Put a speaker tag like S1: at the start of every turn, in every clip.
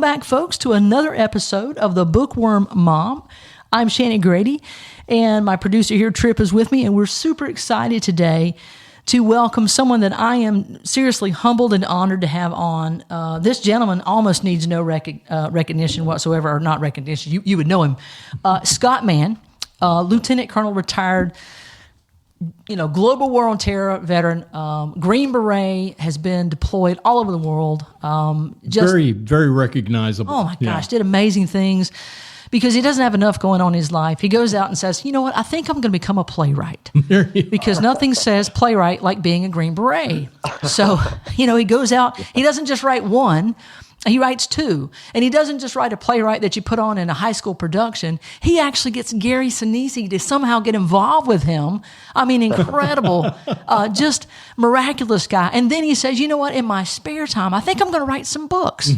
S1: Welcome back, folks, to another episode of The Bookworm Mom. I'm Shannon Grady, and my producer here, Tripp, is with me, and we're super excited today to welcome someone that I am seriously humbled and honored to have on. This gentleman almost needs no recognition whatsoever, or not recognition. You would know him. Scott Mann, Lieutenant Colonel, retired, global war on terror veteran, Green Beret, has been deployed all over the world.
S2: Very, very recognizable.
S1: Oh my gosh, did amazing things. Because he doesn't have enough going on in his life. He goes out and says, you know what, I think I'm going to become a playwright. Because nothing says playwright like being a Green Beret. So, he goes out, he doesn't just write one, he writes two. And he doesn't just write a playwright that you put on in a high school production. He actually gets Gary Sinise to somehow get involved with him. I mean, incredible, just miraculous guy. And then he says, you know what, in my spare time, I think I'm going to write some books.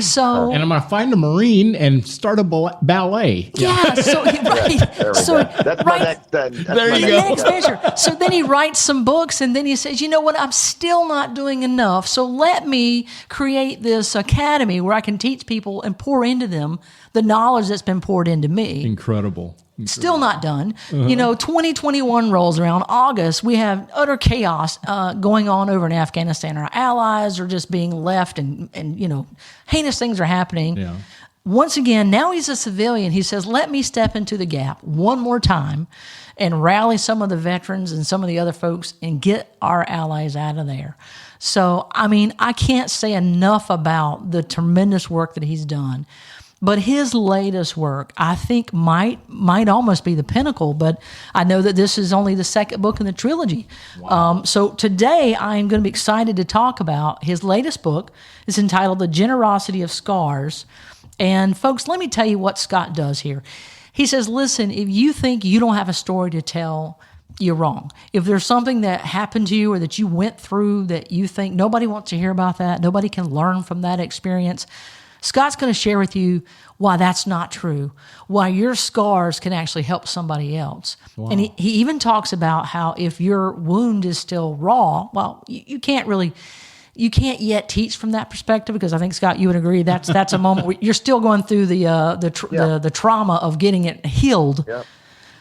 S1: So,
S2: and I'm going to find a Marine and start a ballet.
S1: Yeah, so right. So
S3: that's my next.
S2: There you go.
S1: Next venture. So then he writes some books, and then he says, you know what, I'm still not doing enough. So let me create this academy where I can teach people and pour into them the knowledge that's been poured into me.
S2: Incredible.
S1: Still not done. 2021 rolls around. August, we have utter chaos going on over in Afghanistan. Our allies are just being left, and heinous things are happening.
S2: Yeah.
S1: Once again, now he's a civilian. He says, let me step into the gap one more time and rally some of the veterans and some of the other folks and get our allies out of there. So, I can't say enough about the tremendous work that he's done. But his latest work, I think, might almost be the pinnacle, but I know that this is only the second book in the trilogy.
S2: Wow.
S1: So today I'm going to be excited to talk about his latest book. It's entitled The Generosity of Scars. And folks, let me tell you what Scott does here. He says, listen, if you think you don't have a story to tell, you're wrong. If there's something that happened to you or that you went through that you think nobody wants to hear about that, nobody can learn from that experience, Scott's going to share with you why that's not true, why your scars can actually help somebody else.
S2: Wow.
S1: And he even talks about how if your wound is still raw, well, you can't yet teach from that perspective, because I think, Scott, you would agree that's a moment where you're still going through the trauma of getting it healed.
S3: Yep.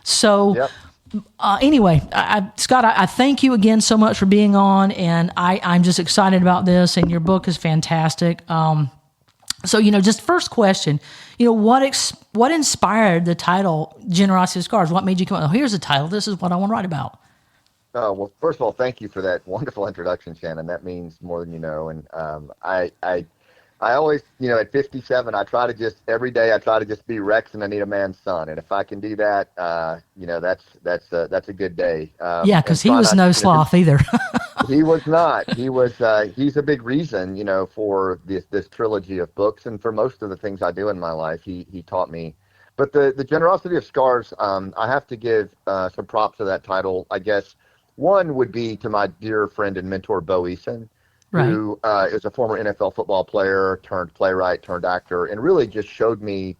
S1: So anyway, Scott, I thank you again so much for being on, and I'm just excited about this, and your book is fantastic. So, just first question, what inspired the title Generosity of Scars? What made you come up? Oh, here's the title. This is what I want to write about.
S3: Well, first of all, thank you for that wonderful introduction, Shannon. That means more than you know. And I always, at 57, every day I try to just be Rex and Anita Mann's son. And if I can do that, that's a good day.
S1: Yeah, because he was no sloth either.
S3: He was not. He's a big reason, for this trilogy of books, and for most of the things I do in my life, he taught me. But the Generosity of Scars, I have to give some props to that title. I guess one would be to my dear friend and mentor, Bo Eason, who is a former NFL football player turned playwright turned actor, and really just showed me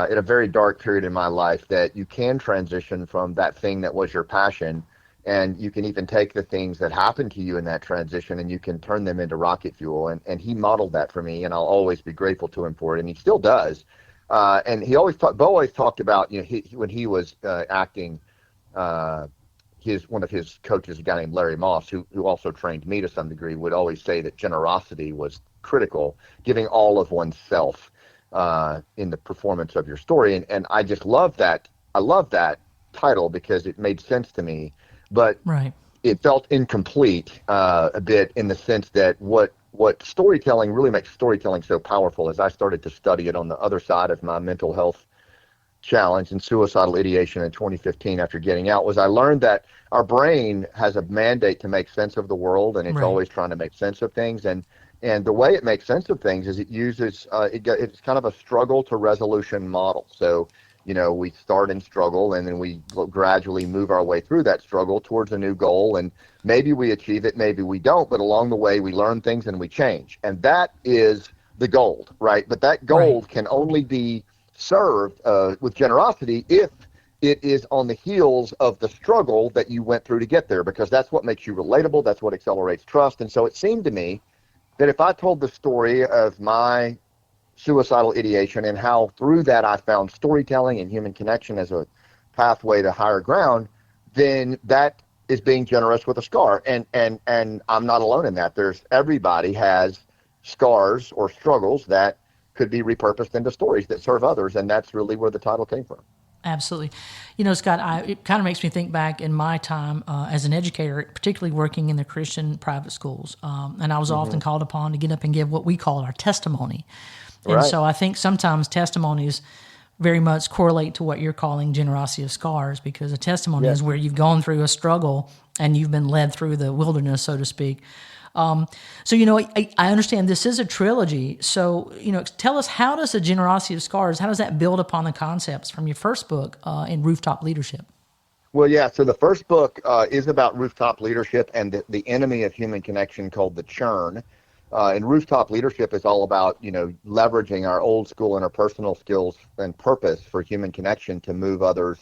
S3: in a very dark period in my life that you can transition from that thing that was your passion. And you can even take the things that happened to you in that transition and you can turn them into rocket fuel. And he modeled that for me, and I'll always be grateful to him for it. And he still does. And Bo always talked about, when he was acting, one of his coaches, a guy named Larry Moss, who also trained me to some degree, would always say that generosity was critical, giving all of oneself in the performance of your story. And I just love that. I love that title because it made sense to me. But it felt incomplete a bit, in the sense that what storytelling really makes storytelling so powerful, as I started to study it on the other side of my mental health challenge and suicidal ideation in 2015 after getting out, was I learned that our brain has a mandate to make sense of the world, and it's always trying to make sense of things. And the way it makes sense of things is it uses it's kind of a struggle to resolution model. So we start in struggle, and then we gradually move our way through that struggle towards a new goal. And maybe we achieve it, maybe we don't. But along the way, we learn things and we change. And that is the gold, right? But that gold can only be served with generosity if it is on the heels of the struggle that you went through to get there, because that's what makes you relatable. That's what accelerates trust. And so it seemed to me that if I told the story of my suicidal ideation, and how through that I found storytelling and human connection as a pathway to higher ground, then that is being generous with a scar. And I'm not alone in that. Everybody has scars or struggles that could be repurposed into stories that serve others, and that's really where the title came from.
S1: Absolutely. Scott, it kind of makes me think back in my time as an educator, particularly working in the Christian private schools. And I was often called upon to get up and give what we call our testimony. And
S3: Right.
S1: so I think sometimes testimonies very much correlate to what you're calling generosity of scars, because a testimony is where you've gone through a struggle and you've been led through the wilderness, so to speak. I understand this is a trilogy. So, tell us, how does the generosity of scars, how does that build upon the concepts from your first book in Rooftop Leadership?
S3: Well, yeah. So the first book is about rooftop leadership and the enemy of human connection called the churn. And rooftop leadership is all about, leveraging our old school interpersonal skills and purpose for human connection to move others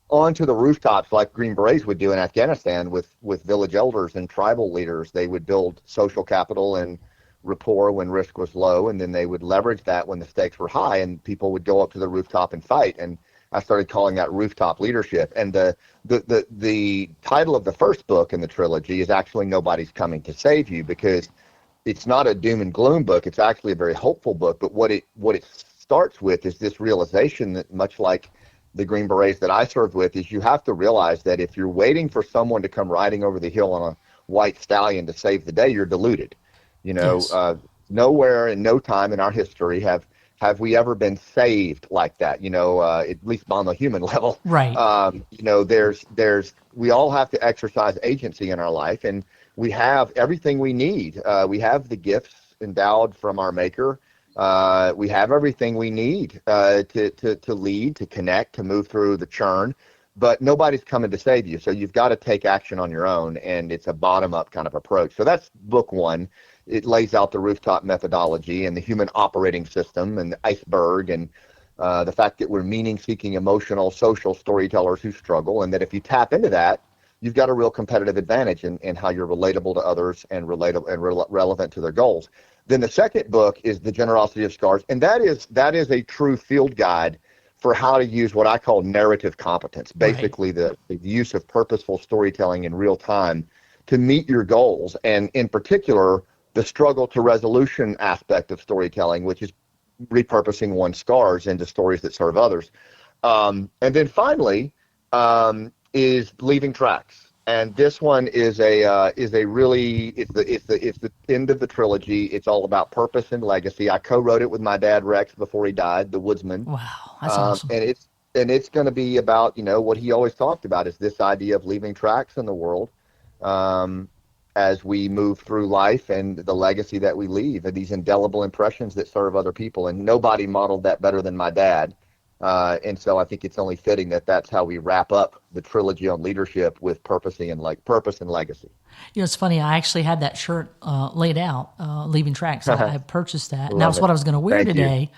S3: onto the rooftops like Green Berets would do in Afghanistan with village elders and tribal leaders. They would build social capital and rapport when risk was low, and then they would leverage that when the stakes were high, and people would go up to the rooftop and fight. And I started calling that rooftop leadership. And the title of the first book in the trilogy is actually Nobody's Coming to Save You, because it's not a doom and gloom book. It's actually a very hopeful book. But what it starts with is this realization that, much like the Green Berets that I served with, is you have to realize that if you're waiting for someone to come riding over the hill on a white stallion to save the day, you're deluded.
S1: Yes.
S3: Nowhere in no time in our history have we ever been saved like that, at least on the human level.
S1: Right.
S3: We all have to exercise agency in our life, and we have everything we need. We have the gifts endowed from our Maker. We have everything we need to lead, to connect, to move through the churn, but nobody's coming to save you. So you've got to take action on your own, and it's a bottom-up kind of approach. So that's book one. It lays out the rooftop methodology and the human operating system and the iceberg, and the fact that we're meaning-seeking, emotional, social storytellers who struggle, and that if you tap into that, you've got a real competitive advantage in how you're relatable to others and relevant to their goals. Then the second book is The Generosity of Scars, and that is a true field guide for how to use what I call narrative competence, basically the use of purposeful storytelling in real time to meet your goals, and in particular, the struggle to resolution aspect of storytelling, which is repurposing one's scars into stories that serve others. And then finally is Leaving Tracks. And this one is the end of the trilogy. It's all about purpose and legacy. I co-wrote it with my dad Rex before he died, the woodsman.
S1: Wow, that's awesome.
S3: And it's going to be about what he always talked about, is this idea of leaving tracks in the world as we move through life, and the legacy that we leave, and these indelible impressions that serve other people. And nobody modeled that better than my dad. And so I think it's only fitting that that's how we wrap up the trilogy on leadership, with purpose and legacy.
S1: It's funny. I actually had that shirt laid out, Leaving Tracks. I have purchased that, and that was
S3: Love
S1: what
S3: it.
S1: I was going to wear
S3: Thank you.
S1: today.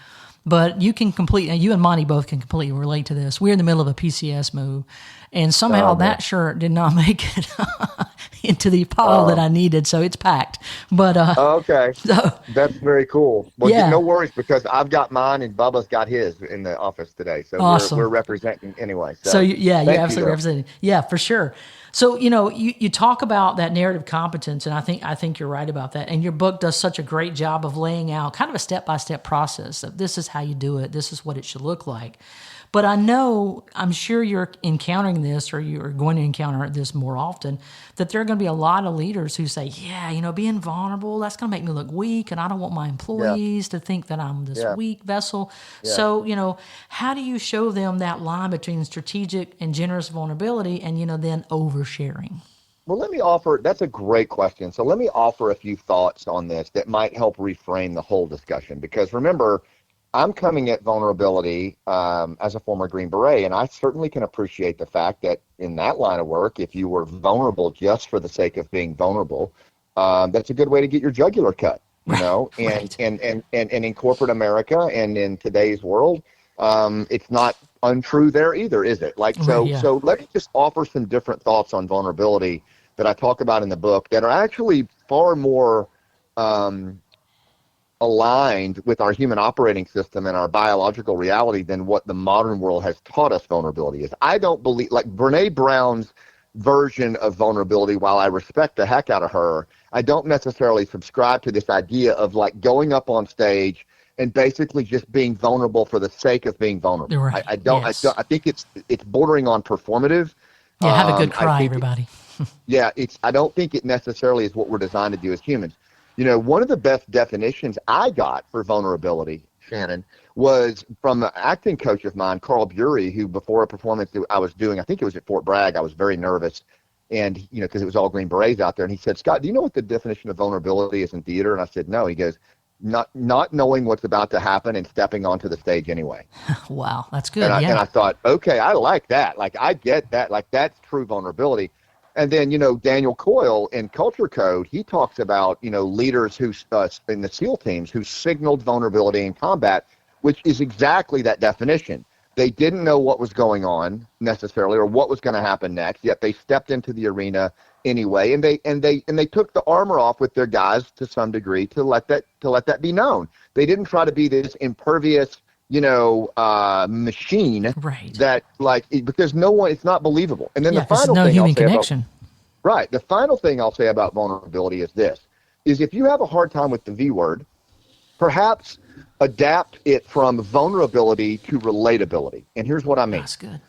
S1: But you and Monty both can completely relate to this. We're in the middle of a PCS move, and somehow that shirt did not make it into the pile that I needed, so it's packed. But
S3: Okay, that's very cool. Well,
S1: Yeah.
S3: no worries, because I've got mine and Bubba's got his in the office today, so
S1: Awesome.
S3: we're representing anyway.
S1: So you're
S3: thank you,
S1: absolutely
S3: though.
S1: representing. Yeah, for sure. So you talk about that narrative competence, and I think you're right about that. And your book does such a great job of laying out kind of a step-by-step process of this is how you do it, this is what it should look like. But I'm sure you're encountering this, or you're going to encounter this more often, that there are going to be a lot of leaders who say, being vulnerable, that's going to make me look weak, and I don't want my employees to think that I'm this weak vessel.
S3: Yeah.
S1: So, how do you show them that line between strategic and generous vulnerability and, then oversharing?
S3: Well, that's a great question. So let me offer a few thoughts on this that might help reframe the whole discussion, because remember, I'm coming at vulnerability as a former Green Beret, and I certainly can appreciate the fact that in that line of work, if you were vulnerable just for the sake of being vulnerable, that's a good way to get your jugular cut,
S1: Right.
S3: And in corporate America and in today's world, it's not untrue there either, is it? So let me just offer some different thoughts on vulnerability that I talk about in the book that are actually far more aligned with our human operating system and our biological reality than what the modern world has taught us vulnerability is. I don't believe, like Brene Brown's version of vulnerability, while I respect the heck out of her, I don't necessarily subscribe to this idea of like going up on stage and basically just being vulnerable for the sake of being vulnerable.
S1: Right.
S3: I don't.
S1: Yes.
S3: I think it's bordering on performative.
S1: Yeah, have a good cry, everybody.
S3: I don't think it necessarily is what we're designed to do as humans. You know, one of the best definitions I got for vulnerability, Shannon, was from an acting coach of mine, Carl Bury, who before a performance that I was doing, I think it was at Fort Bragg, I was very nervous, and, you know, because it was all Green Berets out there, and he said, Scott, do you know what the definition of vulnerability is in theater? And I said, no. He goes, not knowing what's about to happen and stepping onto the stage anyway.
S1: Wow, that's good.
S3: And I thought, okay, I like that. Like, I get that. Like, that's true vulnerability. And then, you know, Daniel Coyle in Culture Code, he talks about, you know, leaders who in the SEAL teams who signaled vulnerability in combat, which is exactly that definition. They didn't know what was going on necessarily or what was going to happen next, yet they stepped into the arena anyway, and they took the armor off with their guys to some degree to let that be known. They didn't try to be this impervious, you know, machine,
S1: right?
S3: That because no one, it's not believable. And then the final
S1: no
S3: thing
S1: human
S3: I'll say
S1: connection.
S3: Right. The final thing I'll say about vulnerability is this: is if you have a hard time with the V word, perhaps adapt it from vulnerability to relatability. And here's what I mean.
S1: That's good.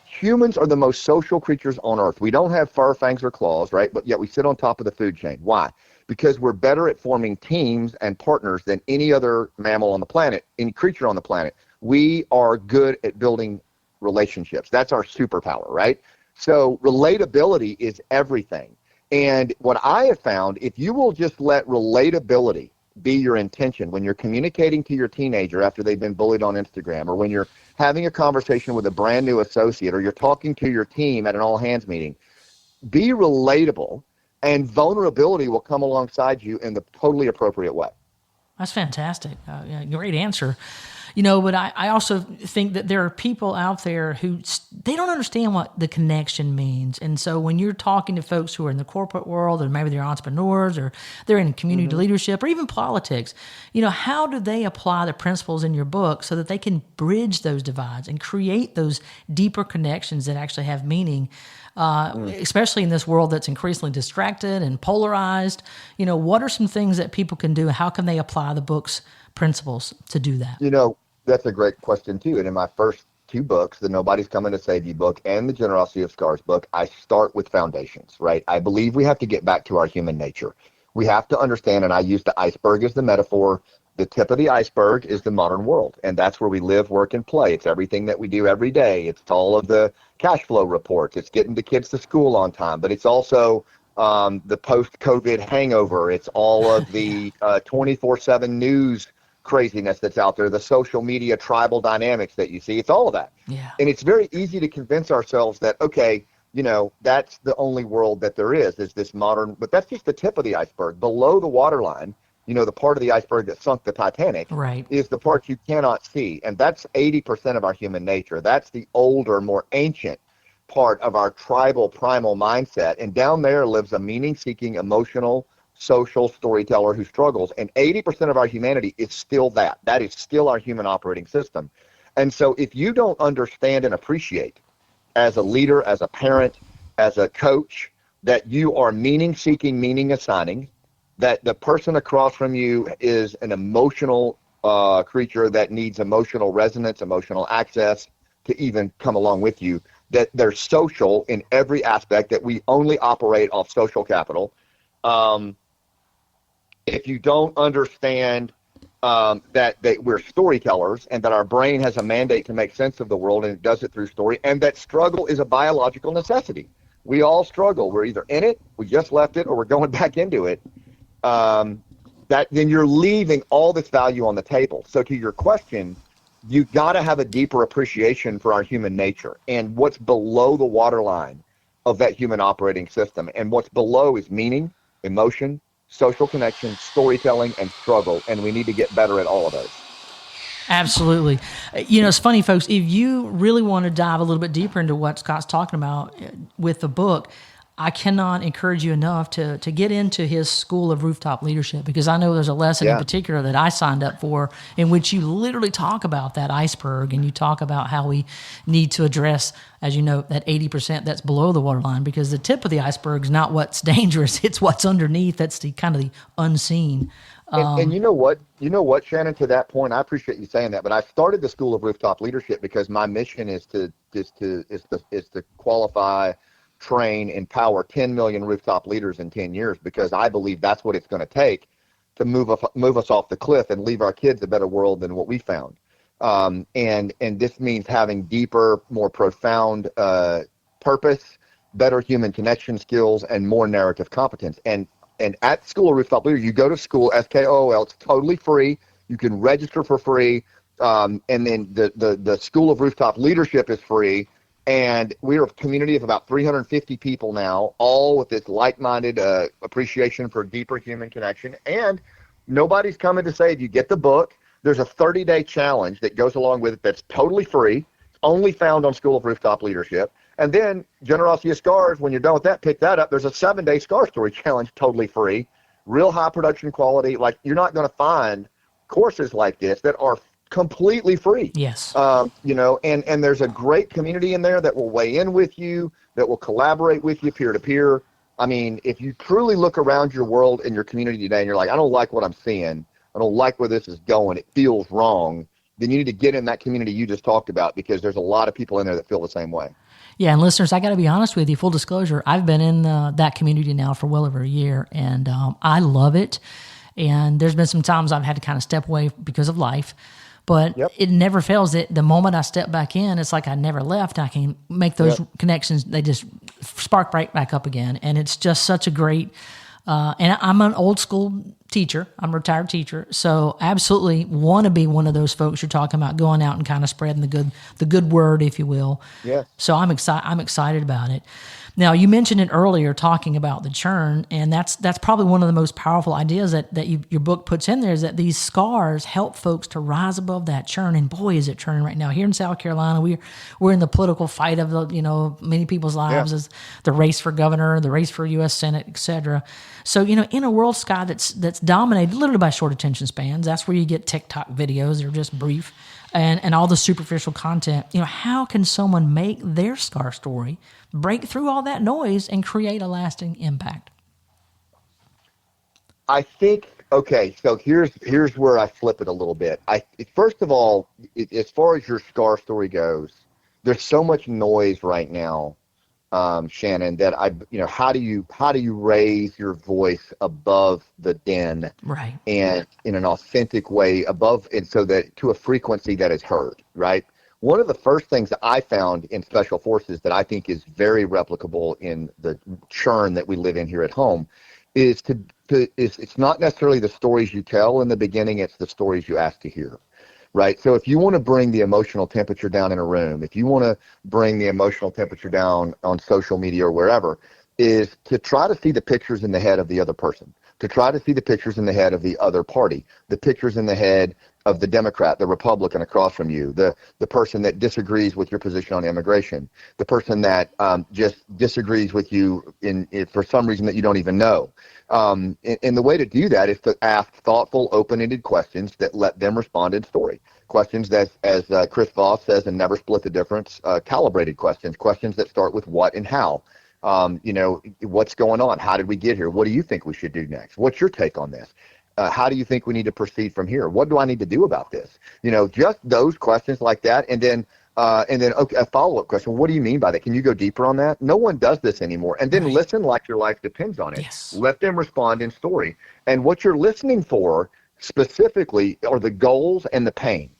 S3: Humans are the most social creatures on earth. We don't have fur, fangs, or claws, right? But yet we sit on top of the food chain. Why? Because we're better at forming teams and partners than any other mammal on the planet, any creature on the planet. We are good at building relationships. That's our superpower, right? So relatability is everything. And what I have found, if you will just let relatability be your intention when you're communicating to your teenager after they've been bullied on Instagram, or when you're having a conversation with a brand new associate, or you're talking to your team at an all-hands meeting, be relatable, and vulnerability will come alongside you in the totally appropriate way.
S1: That's fantastic. Great answer. You know, but I also think that there are people out there who they don't understand what the connection means. And so when you're talking to folks who are in the corporate world, or maybe they're entrepreneurs, or they're in community leadership, or even politics, you know, how do they apply the principles in your book so that they can bridge those divides and create those deeper connections that actually have meaning, especially in this world that's increasingly distracted and polarized? You know, what are some things that people can do? How can they apply the book's principles to do that?
S3: You know, that's a great question, too. And in my first two books, the Nobody's Coming to Save You book and the Generosity of Scars book, I start with foundations, right? I believe we have to get back to our human nature. We have to understand, and I use the iceberg as the metaphor. The tip of the iceberg is the modern world, and that's where we live, work, and play. It's everything that we do every day. It's all of the cash flow reports. It's getting the kids to school on time, but it's also the post-COVID hangover. It's all of the 24/7 news craziness that's out there, the social media tribal dynamics that you see. It's all of that.
S1: Yeah.
S3: And it's very easy to convince ourselves that, okay, you know, that's the only world that there is this modern, but that's just the tip of the iceberg. Below the waterline, you know, the part of the iceberg that sunk the Titanic,
S1: right,
S3: is the part you cannot see. And that's 80% of our human nature. That's the older, more ancient part of our tribal primal mindset. And down there lives a meaning-seeking, emotional, social storyteller who struggles. And 80% of our humanity is still that. That is still our human operating system. And so if you don't understand and appreciate, as a leader, as a parent, as a coach, that you are meaning-seeking, meaning-assigning, that the person across from you is an emotional creature that needs emotional resonance, emotional access to even come along with you, that they're social in every aspect, that we only operate off social capital. If you don't understand that we're storytellers and that our brain has a mandate to make sense of the world and it does it through story, and that struggle is a biological necessity. We all struggle. We're either in it, we just left it, or we're going back into it. Then you're leaving all this value on the table. So to your question, you got to have a deeper appreciation for our human nature and what's below the waterline of that human operating system. And what's below is meaning, emotion, social connection, storytelling, and struggle. And we need to get better at all of those.
S1: Absolutely. You know, it's funny, folks, if you really want to dive a little bit deeper into what Scott's talking about with the book, I cannot encourage you enough to get into his School of Rooftop Leadership, because I know there's a lesson in particular that I signed up for in which you literally talk about that iceberg, and you talk about how we need to address, as you know, that 80% that's below the waterline, because the tip of the iceberg is not what's dangerous, it's what's underneath. That's the kind of the unseen.
S3: And you know what, Shannon, to that point, I appreciate you saying that, but I started the School of Rooftop Leadership because my mission is to qualify, train, empower 10 million rooftop leaders in 10 years, because I believe that's what it's going to take to move us off the cliff and leave our kids a better world than what we found. And this means having deeper, more profound purpose, better human connection skills, and more narrative competence. And at School of Rooftop Leaders, you go to school, SKOL, it's totally free. You can register for free. And then the School of Rooftop Leadership is free. And we're a community of about 350 people now, all with this like-minded appreciation for deeper human connection. And nobody's coming to save you. Get the book. There's a 30-day challenge that goes along with it that's totally free, only found on School of Rooftop Leadership. And then Generosity of Scars, when you're done with that, pick that up. There's a 7-day Scar Story Challenge, totally free, real high production quality. Like, you're not going to find courses like this that are completely free.
S1: Yes.
S3: And there's a great community in there that will weigh in with you, that will collaborate with you peer to peer. I mean, if you truly look around your world and your community today and you're like, I don't like what I'm seeing, I don't like where this is going, it feels wrong, then you need to get in that community you just talked about, because there's a lot of people in there that feel the same way.
S1: Yeah, and listeners, I got to be honest with you, full disclosure, I've been in that community now for well over a year, and I love it. And there's been some times I've had to kind of step away because of life. But it never fails that the moment I step back in, it's like I never left. I can make those connections. They just spark right back up again. And it's just such a great, and I'm an old school teacher. I'm a retired teacher. So absolutely want to be one of those folks you're talking about, going out and kind of spreading the good word, if you will.
S3: Yeah.
S1: So I'm excited about it. Now, you mentioned it earlier, talking about the churn, and that's probably one of the most powerful ideas that your book puts in there, is that these scars help folks to rise above that churn. And boy, is it churning right now. Here in South Carolina, we're in the political fight of many people's lives, as the race for governor, the race for U.S. Senate, et cetera. So, in a world, Scott, that's dominated literally by short attention spans, that's where you get TikTok videos that are just brief, and all the superficial content. How can someone make their scar story break through all that noise and create a lasting impact?
S3: I think, okay, so here's where I flip it a little bit. First of all, as far as your scar story goes, there's so much noise right now, Shannon, that how do you raise your voice above the din,
S1: right,
S3: and in an authentic way above, and so that to a frequency that is heard, right? One of the first things that I found in Special Forces that I think is very replicable in the churn that we live in here at home is it's not necessarily the stories you tell in the beginning, it's the stories you ask to hear, right? So if you want to bring the emotional temperature down in a room, if you want to bring the emotional temperature down on social media or wherever, is to try to see the pictures in the head of the other person, to try to see the pictures in the head of the other party, the pictures in the head of the Democrat, the Republican across from you, the person that disagrees with your position on immigration, the person that just disagrees with you in for some reason that you don't even know. And the way to do that is to ask thoughtful, open-ended questions that let them respond in story. Questions that, as Chris Voss says in Never Split the Difference, calibrated questions that start with what and how. What's going on? How did we get here? What do you think we should do next? What's your take on this? How do you think we need to proceed from here? What do I need to do about this? Just those questions like that. And then okay, a follow-up question. What do you mean by that? Can you go deeper on that? No one does this anymore. And then listen like your life depends on it.
S1: Yes.
S3: Let them respond in story. And what you're listening for specifically are the goals and the pain,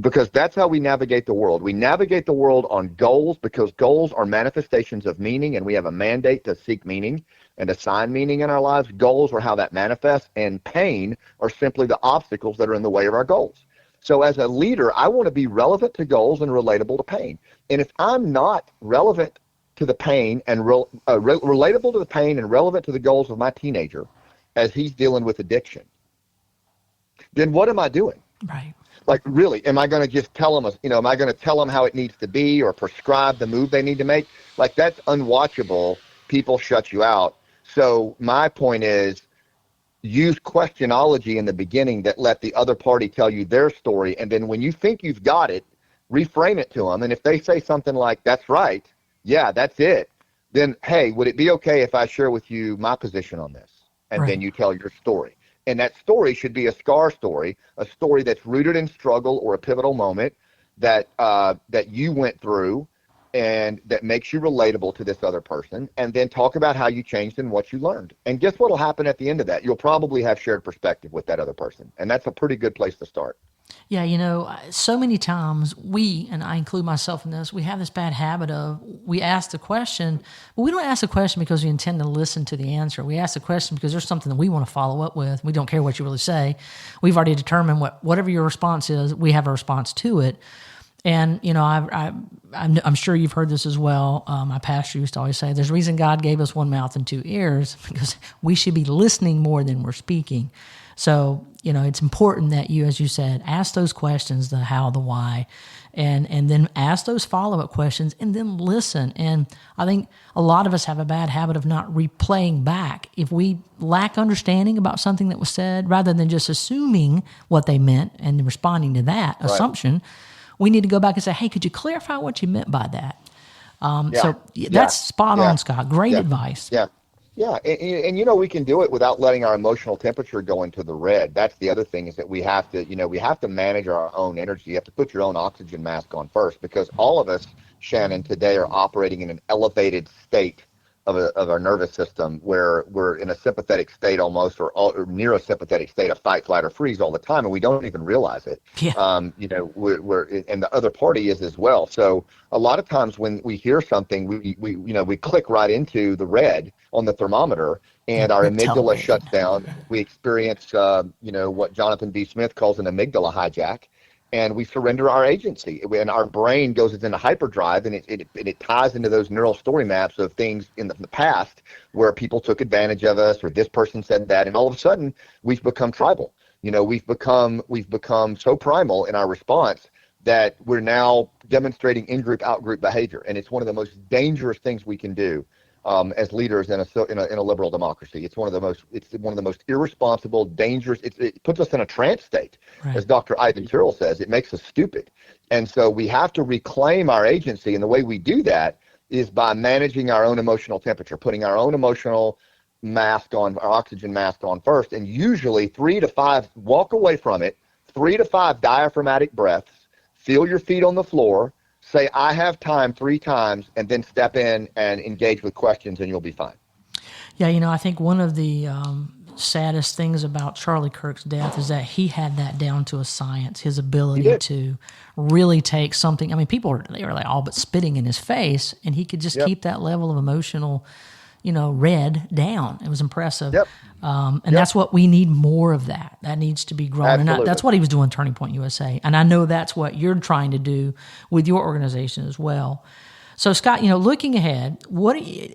S3: because that's how we navigate the world. We navigate the world on goals, because goals are manifestations of meaning, and we have a mandate to seek meaning and assign meaning in our lives. Goals are how that manifests, and pain are simply the obstacles that are in the way of our goals. So as a leader, I want to be relevant to goals and relatable to pain. And if I'm not relevant to the pain and relatable to the pain and relevant to the goals of my teenager as he's dealing with addiction, then what am I doing?
S1: Right.
S3: Like, really, am I going to just tell them, am I going to tell them how it needs to be or prescribe the move they need to make? Like, that's unwatchable people shut you out. So my point is, use questionology in the beginning that let the other party tell you their story. And then when you think you've got it, reframe it to them. And if they say something like, that's right, yeah, that's it, then, hey, would it be okay if I share with you my position on this? And then you tell your story. And that story should be a scar story, a story that's rooted in struggle or a pivotal moment that you went through and that makes you relatable to this other person, and then talk about how you changed and what you learned. And guess what will happen at the end of that? You'll probably have shared perspective with that other person, and that's a pretty good place to start.
S1: Yeah, you know, so many times we, and I include myself in this, we have this bad habit of we ask the question, but we don't ask the question because we intend to listen to the answer. We ask the question because there's something that we want to follow up with. We don't care what you really say. We've already determined whatever your response is, we have a response to it. And, you know, I'm sure you've heard this as well. My pastor used to always say, there's a reason God gave us one mouth and two ears, because we should be listening more than we're speaking. So, you know, it's important that you, as you said, ask those questions, the how, the why, and then ask those follow-up questions and then listen. And I think a lot of us have a bad habit of not replaying back. If we lack understanding about something that was said, rather than just assuming what they meant and responding to that assumption, we need to go back and say, hey, could you clarify what you meant by that? So that's spot on, Scott. Great advice.
S3: Yeah, and you know, we can do it without letting our emotional temperature go into the red. That's the other thing, is that we have to manage our own energy. You have to put your own oxygen mask on first, because all of us, Shannon, today are operating in an elevated state of our nervous system, where we're in a sympathetic state almost, or near a sympathetic state of fight, flight, or freeze all the time, and we don't even realize it. You know, we're and the other party is as well. So a lot of times when we hear something, we click right into the red on the thermometer, and our amygdala shuts down. We experience what Jonathan B. Smith calls an amygdala hijack, and we surrender our agency. And our brain goes into hyperdrive, and it ties into those neural story maps of things in the past where people took advantage of us, or this person said that, and all of a sudden we've become tribal. You know, we've become so primal in our response that we're now demonstrating in-group, out-group behavior, and it's one of the most dangerous things we can do as leaders in a liberal democracy. It's one of the most irresponsible, dangerous. It puts us in a trance state, as Dr. Ivan Tyrrell says. It makes us stupid, and so we have to reclaim our agency. And the way we do that is by managing our own emotional temperature, putting our own emotional mask on, our oxygen mask on first, and usually 3 to 5. Walk away from it. 3 to 5 diaphragmatic breaths. Feel your feet on the floor. Say, I have time 3 times, and then step in and engage with questions, and you'll be fine.
S1: Yeah, you know, I think one of the saddest things about Charlie Kirk's death is that he had that down to a science, his ability to really take something. I mean, they were like all but spitting in his face, and he could just keep that level of emotional, red down. It was impressive. That's what we need, more of that. That needs to be grown.
S3: Absolutely.
S1: And that's what he was doing, Turning Point USA. And I know that's what you're trying to do with your organization as well. So, Scott, looking ahead,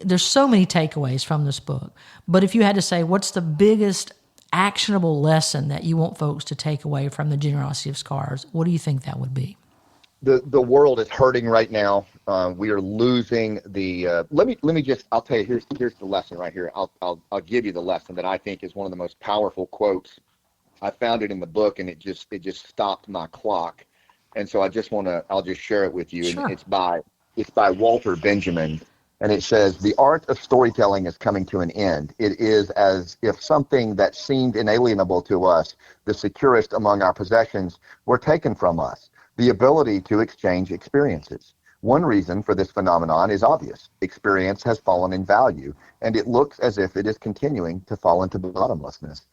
S1: there's so many takeaways from this book. But if you had to say, what's the biggest actionable lesson that you want folks to take away from The Generosity of Scars, what do you think that would be?
S3: The world is hurting right now. We are losing the. I'll tell you. Here's the lesson right here. I'll give you the lesson that I think is one of the most powerful quotes. I found it in the book, and it just stopped my clock. And so I'll just share it with you.
S1: Sure.
S3: And it's by Walter Benjamin, and it says, "The art of storytelling is coming to an end. It is as if something that seemed inalienable to us, the securest among our possessions, were taken from us. The ability to exchange experiences. One reason for this phenomenon is obvious. Experience has fallen in value, and it looks as if it is continuing to fall into bottomlessness.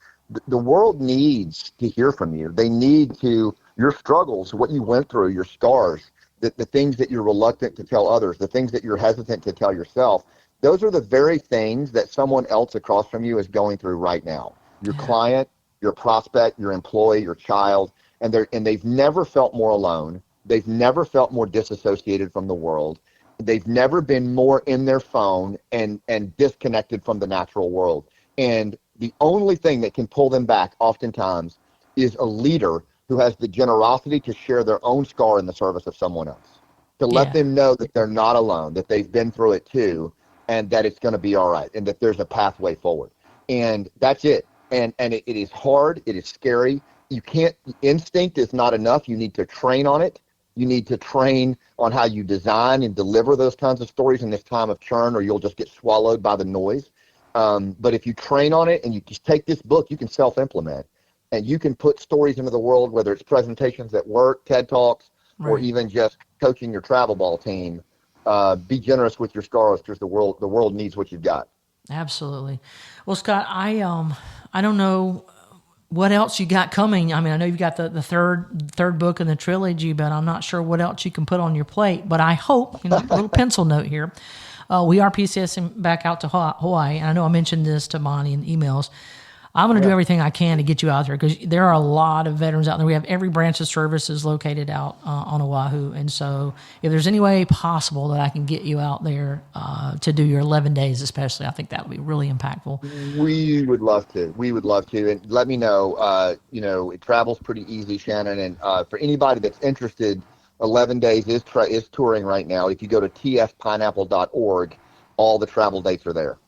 S3: The world needs to hear from you. They need your struggles, what you went through, your scars, the things that you're reluctant to tell others, the things that you're hesitant to tell yourself. Those are the very things that someone else across from you is going through right now. Your client, your prospect, your employee, your child. And they've never felt more alone. They've never felt more disassociated from the world. They've never been more in their phone and disconnected from the natural world. And the only thing that can pull them back oftentimes is a leader who has the generosity to share their own scar in the service of someone else, to let them know that they're not alone, that they've been through it too, and that it's going to be all right, and that there's a pathway forward. And that's it. And it is hard. It is scary. Instinct is not enough. You need to train on it. You need to train on how you design and deliver those kinds of stories in this time of churn, or you'll just get swallowed by the noise. But if you train on it and you just take this book, you can self-implement, and you can put stories into the world, whether it's presentations at work, TED Talks, or even just coaching your travel ball team. Be generous with your stars, because the world needs what you've got.
S1: Absolutely. Well, Scott, I don't know what else you got coming. I mean, I know you've got the third book in the trilogy, but I'm not sure what else you can put on your plate. But I hope, a little pencil note here, we are PCSing back out to Hawaii, and I know I mentioned this to Monty in emails. I'm going to do everything I can to get you out there, because there are a lot of veterans out there. We have every branch of services located out on Oahu. And so if there's any way possible that I can get you out there to do your 11 days especially, I think that would be really impactful.
S3: We would love to. And let me know. It travels pretty easy, Shannon. And for anybody that's interested, 11 Days is touring right now. If you go to tspineapple.org, all the travel dates are there.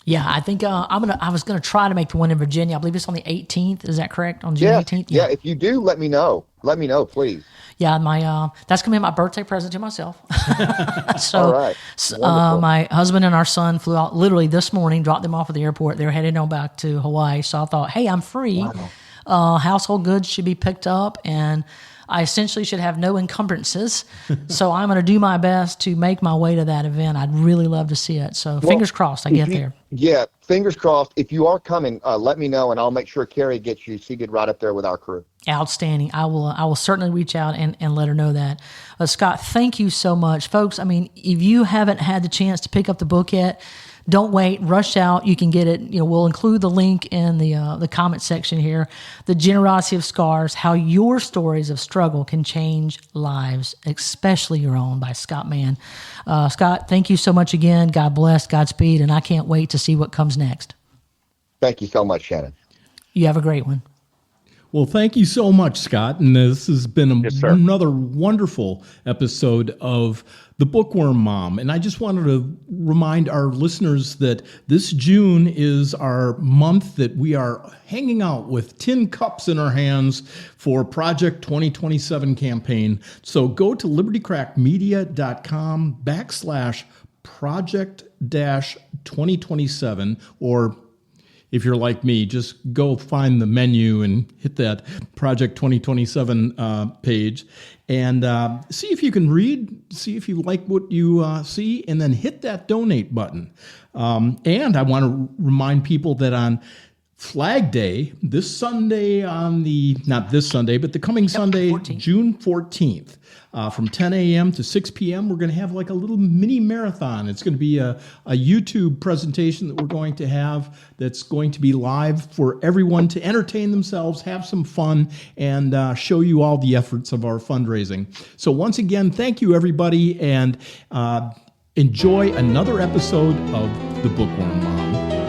S1: Yeah, I think I was gonna try to make the one in Virginia. I believe it's on the 18th. Is that correct? On June 18th?
S3: Yeah. If you do, let me know. Let me know, please.
S1: Yeah, that's gonna be my birthday present to myself. So,
S3: all right.
S1: My husband and our son flew out literally this morning, dropped them off at the airport. They're heading on back to Hawaii. So I thought, hey, I'm free. Wow. Household goods should be picked up, and I essentially should have no encumbrances. So I'm going to do my best to make my way to that event. I'd really love to see it. So fingers crossed I get there.
S3: Yeah, fingers crossed. If you are coming, let me know, and I'll make sure Carrie gets you seated right up there with our crew.
S1: Outstanding. I will certainly reach out and let her know that. Scott, thank you so much. Folks, I mean, if you haven't had the chance to pick up the book yet, don't wait. Rush out. You can get it. We'll include the link in the comment section here. The Generosity of Scars: How Your Stories of Struggle Can Change Lives, Especially Your Own, by Scott Mann. Scott, thank you so much again. God bless, Godspeed, and I can't wait to see what comes next.
S3: Thank you so much, Shannon.
S1: You have a great one.
S2: Well, thank you so much, Scott. And this has been another wonderful episode of The Bookworm Mom. And I just wanted to remind our listeners that this June is our month that we are hanging out with tin cups in our hands for Project 2027 campaign. So go to libertycrackmedia.com/project-2027, or if you're like me, just go find the menu and hit that Project 2027 page and see if you can read, see if you like what you see, and then hit that donate button. And I want to remind people that on Flag Day, this Sunday not this Sunday, but the coming Sunday,
S1: 14th.
S2: June 14th, from 10 a.m. to 6 p.m., we're going to have like a little mini marathon. It's going to be a YouTube presentation that we're going to have that's going to be live for everyone to entertain themselves, have some fun, and show you all the efforts of our fundraising. So once again, thank you, everybody, and enjoy another episode of The Bookworm Mom.